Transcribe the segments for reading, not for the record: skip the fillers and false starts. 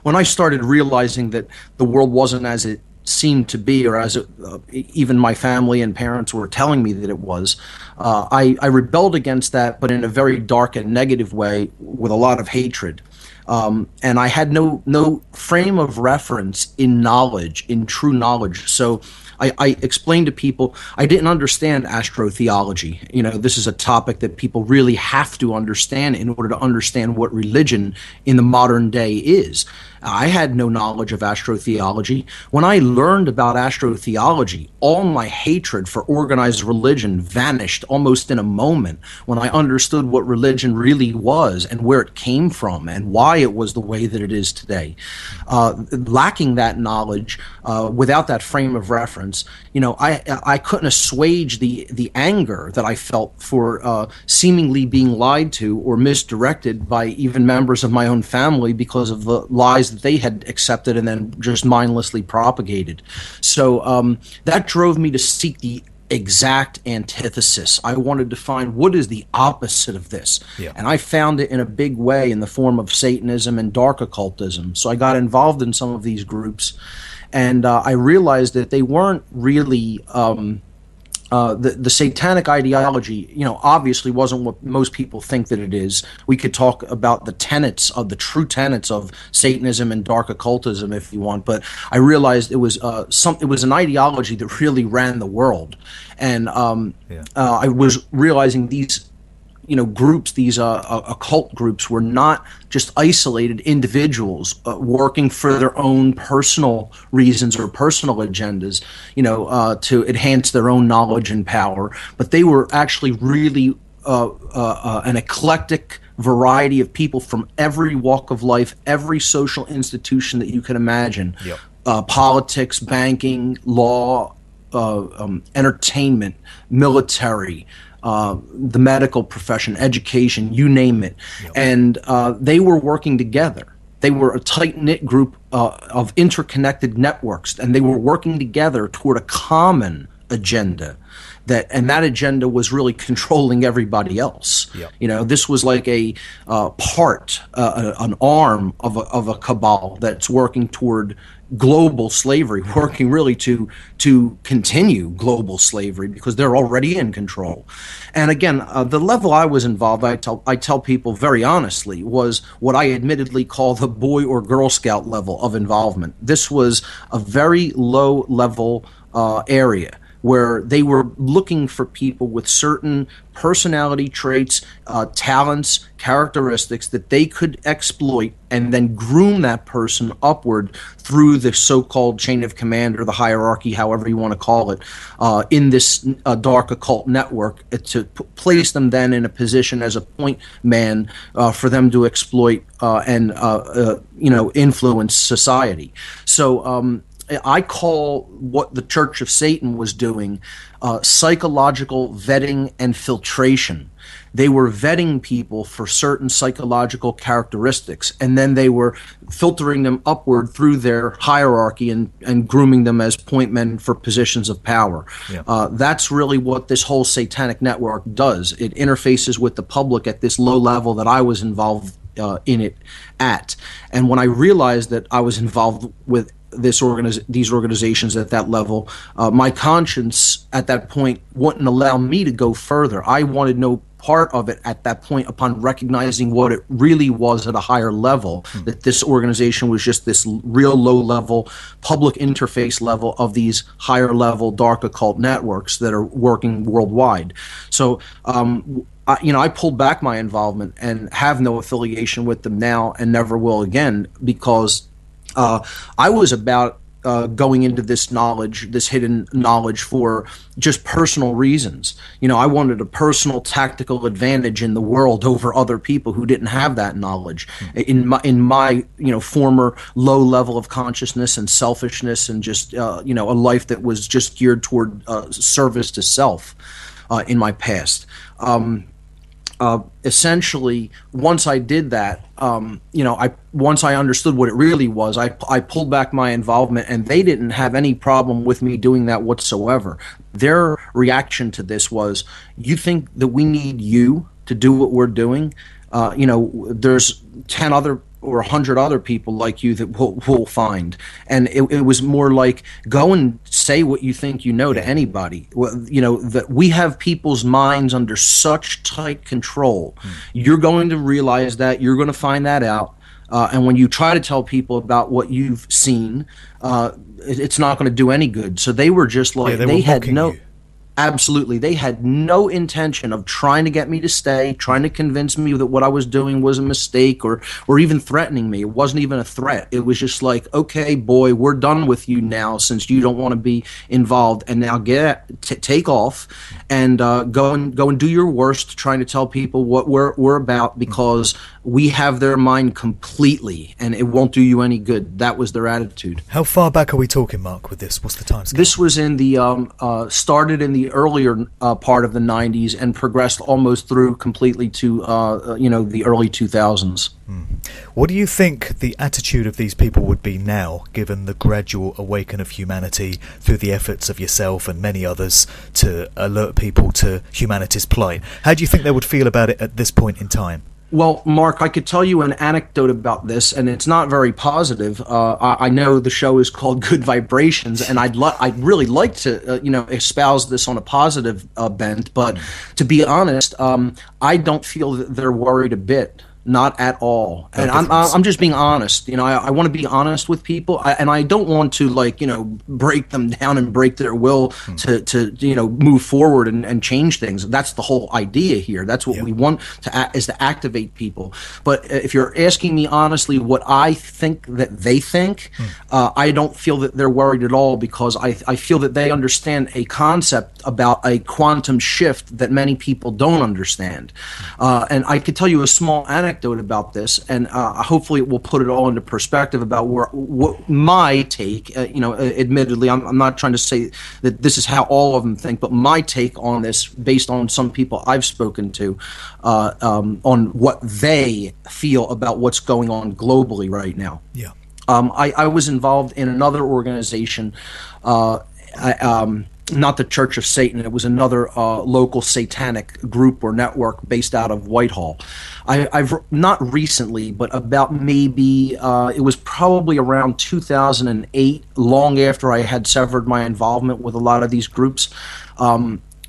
When I started realizing that the world wasn't as it seemed to be, or as even my family and parents were telling me that it was, I rebelled against that, but in a very dark and negative way, with a lot of hatred. And I had no frame of reference in knowledge, in true knowledge. So I explained to people I didn't understand astrotheology. This is a topic that people really have to understand in order to understand what religion in the modern day is. I had no knowledge of astrotheology. When I learned about astrotheology, all my hatred for organized religion vanished almost in a moment when I understood what religion really was and where it came from and why it was the way that it is today. Lacking that knowledge, without that frame of reference, I couldn't assuage the anger that I felt for seemingly being lied to or misdirected by even members of my own family because of the lies that they had accepted and then just mindlessly propagated. So that drove me to seek the exact antithesis. I wanted to find what is the opposite of this. Yeah. And I found it in a big way in the form of Satanism and dark occultism. So I got involved in some of these groups, and I realized that they weren't really the satanic ideology, obviously wasn't what most people think that it is. We could talk about the true tenets of Satanism and dark occultism if you want, but I realized it was an ideology that really ran the world, and I was realizing these groups, these occult groups, were not just isolated individuals working for their own personal reasons or personal agendas, to enhance their own knowledge and power, but they were actually really an eclectic variety of people from every walk of life, every social institution that you can imagine. Yep. Politics, banking, law, entertainment, military, the medical profession, education, you name it. Yep. And they were working together. They were a tight-knit group of interconnected networks, and they were working together toward a common agenda. That agenda was really controlling everybody else. Yep. This was like an arm of a cabal that's working toward global slavery, working really to continue global slavery because they're already in control. And again, the level I was involved, I tell people very honestly, was what I admittedly call the Boy or Girl Scout level of involvement. This was a very low level area where they were looking for people with certain personality traits, talents, characteristics that they could exploit and then groom that person upward through the so-called chain of command or the hierarchy, however you want to call it, in this dark occult network, to place them then in a position as a point man for them to exploit and influence society. So I call what the Church of Satan was doing psychological vetting and filtration. They were vetting people for certain psychological characteristics, and then they were filtering them upward through their hierarchy and grooming them as point men for positions of power. Yeah. That's really what this whole satanic network does. It interfaces with the public at this low level that I was involved in it at. And when I realized that I was involved with these organizations at that level, my conscience at that point wouldn't allow me to go further. I wanted no part of it at that point upon recognizing what it really was at a higher level, that this organization was just this real low-level public interface level of these higher-level dark occult networks that are working worldwide. So I pulled back my involvement and have no affiliation with them now and never will again, because I was about going into this knowledge, this hidden knowledge, for just personal reasons. I wanted a personal tactical advantage in the world over other people who didn't have that knowledge. In my former low level of consciousness and selfishness and just a life that was just geared toward service to self in my past. Essentially, once I did that, once I understood what it really was, I pulled back my involvement, and they didn't have any problem with me doing that whatsoever. Their reaction to this was, "You think that we need you to do what we're doing? There's 10 other or 100 other people like you that we'll find. And it was more like, go and say what you think you know to anybody. Well, you know, that we have people's minds under such tight control. You're going to realize that. You're going to find that out. And when you try to tell people about what you've seen, it's not going to do any good. So they were just like, they had no... You. Absolutely. They had no intention of trying to get me to stay, trying to convince me that what I was doing was a mistake, or even threatening me. It wasn't even a threat. It was just like, okay, boy, we're done with you now since you don't want to be involved. And now take off and go and do your worst trying to tell people what we're about, because we have their mind completely and it won't do you any good. That was their attitude. How far back are we talking, Mark, with this? What's the time scale? This was in the started in the earlier part of the 90s and progressed almost through completely to the early 2000s. What do you think the attitude of these people would be now, given the gradual awakening of humanity through the efforts of yourself and many others to alert people to humanity's plight? How do you think they would feel about it at this point in time? Well, Mark, I could tell you an anecdote about this, and it's not very positive. I know the show is called Good Vibrations, and I'd really like to, espouse this on a positive bent. But to be honest, I don't feel that they're worried a bit. Not at all. And I'm just being honest. You know, I want to be honest with people, and I don't want to break them down and break their will to move forward and change things. That's the whole idea here. That's what we want is to activate people. But if you're asking me honestly what I think that they think, I don't feel that they're worried at all, because I feel that they understand a concept about a quantum shift that many people don't understand. And I could tell you a small anecdote about this, and hopefully it will put it all into perspective about what my take. Admittedly, I'm not trying to say that this is how all of them think, but my take on this, based on some people I've spoken to, on what they feel about what's going on globally right now. Yeah. I was involved in another organization. Not the Church of Satan. It was another local satanic group or network based out of Whitehall. I've not recently, but about maybe it was probably around 2008, long after I had severed my involvement with a lot of these groups.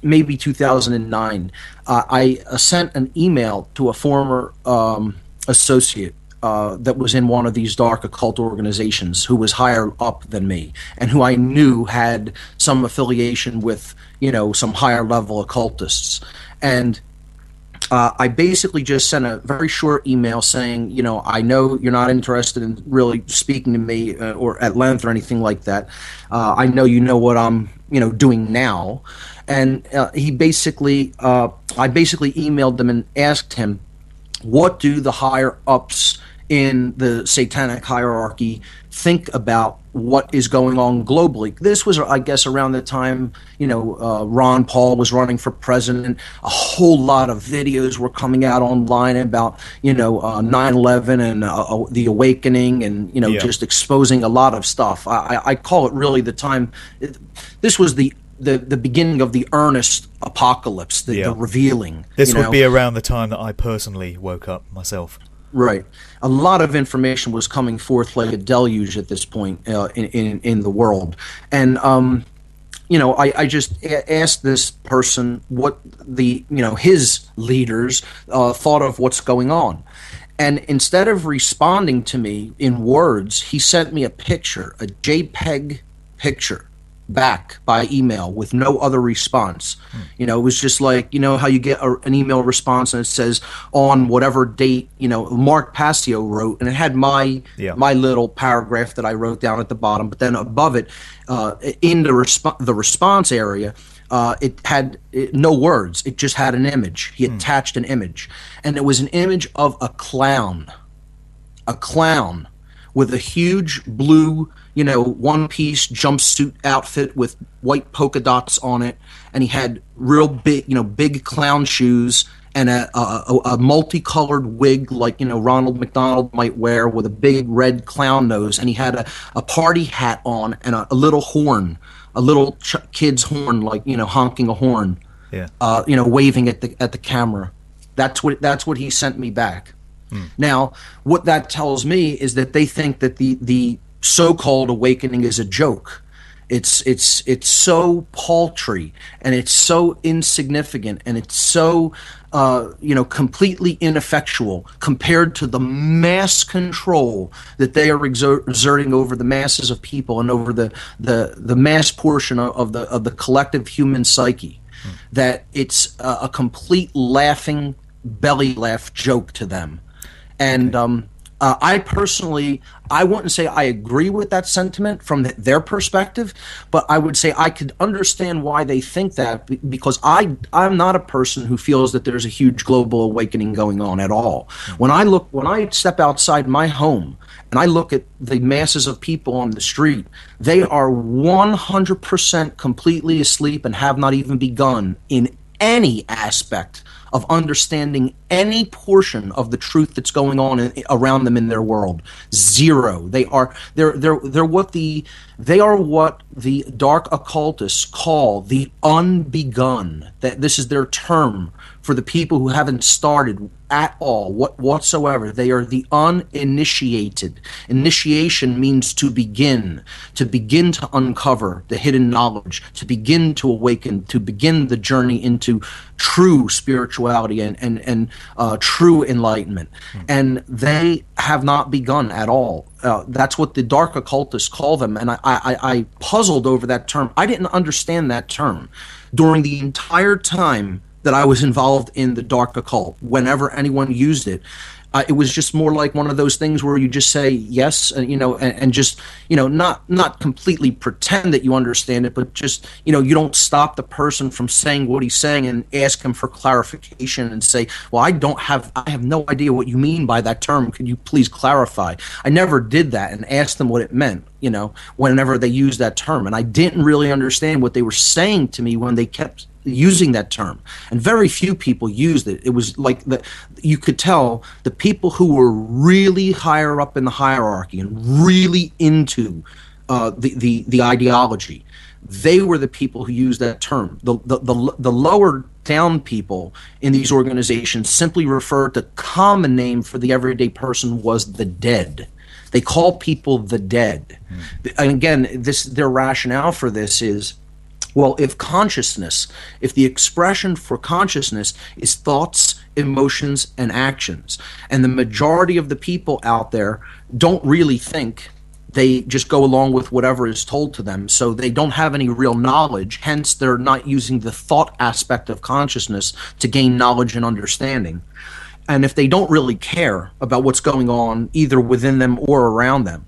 Maybe 2009. I sent an email to a former associate that was in one of these dark occult organizations, who was higher up than me and who I knew had some affiliation with, some higher level occultists. And I basically just sent a very short email saying, I know you're not interested in really speaking to me or at length or anything like that. I know you know what I'm, doing now. And I basically emailed him and asked him, what do the higher ups in the satanic hierarchy think about what is going on globally? This was, I guess, around the time, Ron Paul was running for president. A whole lot of videos were coming out online about, 9/11 and the awakening and, just exposing a lot of stuff. I call it really the time. This was the beginning of the earnest apocalypse, the revealing. This would be around the time that I personally woke up myself. Right. A lot of information was coming forth like a deluge at this point in the world. And, I just asked this person what his leaders thought of what's going on. And instead of responding to me in words, he sent me a picture, a JPEG picture, back by email with no other response. It was just like, how you get an email response and it says on whatever date, Mark Passio wrote, and it had my little paragraph that I wrote down at the bottom, but then above it, in the response area, it had no words. It just had an image. He attached an image, and it was an image of a clown with a huge blue, one-piece jumpsuit outfit with white polka dots on it, and he had real big, big clown shoes and a multicolored wig like, Ronald McDonald might wear, with a big red clown nose, and he had a party hat on and a little horn, a little kid's horn, like, honking a horn, waving at the camera. That's what he sent me back. Now, what that tells me is that they think that the so-called awakening is a joke. It's so paltry, and it's so insignificant, and it's so completely ineffectual compared to the mass control that they are exerting over the masses of people and over the mass portion of the collective human psyche. That it's a complete laughing belly laugh joke to them. And I personally, I wouldn't say I agree with that sentiment from their perspective, but I would say I could understand why they think that, because I'm not a person who feels that there's a huge global awakening going on at all. When I step outside my home and I look at the masses of people on the street, they are 100% completely asleep and have not even begun in any aspect of understanding any portion of the truth that's going on around them in their world. Zero. They're what the dark occultists call the unbegun. That this is their term for the people who haven't started at all whatsoever. They are the uninitiated. Initiation means to begin to uncover the hidden knowledge, to begin to awaken, to begin the journey into true spirituality and true enlightenment. And they have not begun at all. That's what the dark occultists call them, and I puzzled over that term. I didn't understand that term during the entire time that I was involved in the dark occult. Whenever anyone used it, it was just more like one of those things where you just say yes, and just, not completely pretend that you understand it, but just, you don't stop the person from saying what he's saying and ask him for clarification and say, well, I have no idea what you mean by that term. Could you please clarify? I never did that and asked them what it meant, whenever they used that term. And I didn't really understand what they were saying to me when they kept using that term, and very few people used it. It was like you could tell the people who were really higher up in the hierarchy and really into the ideology, they were the people who used that term. The lower down people in these organizations simply referred to common name for the everyday person was the dead. They call people the dead. And again, their rationale for this is, well, if the expression for consciousness is thoughts, emotions, and actions, and the majority of the people out there don't really think, they just go along with whatever is told to them, so they don't have any real knowledge, hence they're not using the thought aspect of consciousness to gain knowledge and understanding. And if they don't really care about what's going on either within them or around them,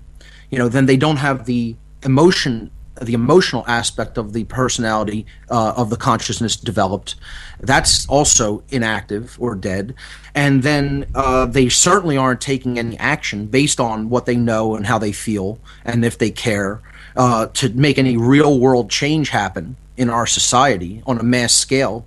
then they don't have the emotional aspect of the personality of the consciousness developed. That's also inactive or dead. And then they certainly aren't taking any action based on what they know and how they feel, and if they care, to make any real world change happen in our society on a mass scale.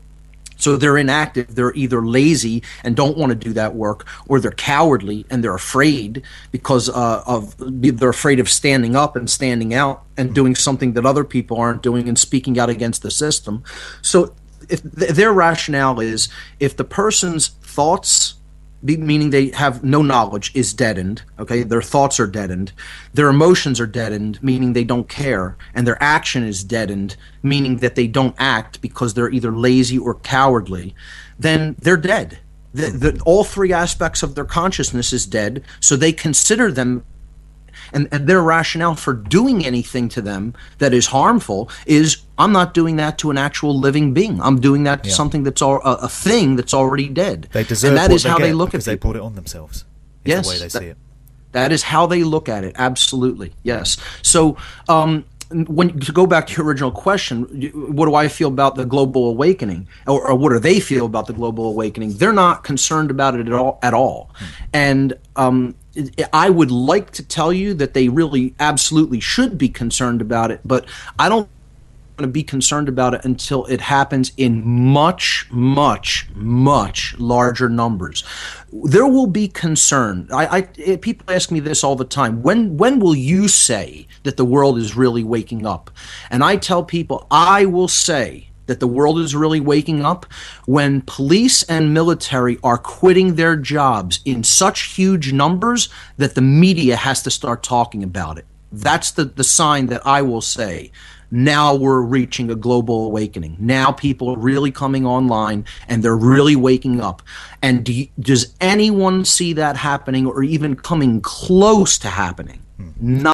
So they're inactive, they're either lazy and don't want to do that work, or they're cowardly and they're afraid because they're afraid of standing up and standing out and doing something that other people aren't doing and speaking out against the system. So if their rationale is, if the person's thoughts, meaning they have no knowledge, is deadened, okay, their thoughts are deadened, their emotions are deadened, meaning they don't care, and their action is deadened, meaning that they don't act because they're either lazy or cowardly, then they're dead. All three aspects of their consciousness is dead, so they consider them, and their rationale for doing anything to them that is harmful is, I'm not doing that to an actual living being. I'm doing that to something that's a thing that's already dead. They deserve and that what is they how get they look because at they people. brought it on themselves. Yes, the way they see it. That is how they look at it. Absolutely, yes. So, to go back to your original question, what do I feel about the global awakening, or what do they feel about the global awakening? They're not concerned about it at all. And I would like to tell you that they really absolutely should be concerned about it, but I don't want to be concerned about it until it happens in much, much, much larger numbers. There will be concern. People ask me this all the time. When will you say that the world is really waking up? And I tell people, I will say that the world is really waking up when police and military are quitting their jobs in such huge numbers that the media has to start talking about it. That's the sign that I will say, now we're reaching a global awakening. Now people are really coming online and they're really waking up. And does anyone see that happening or even coming close to happening? Not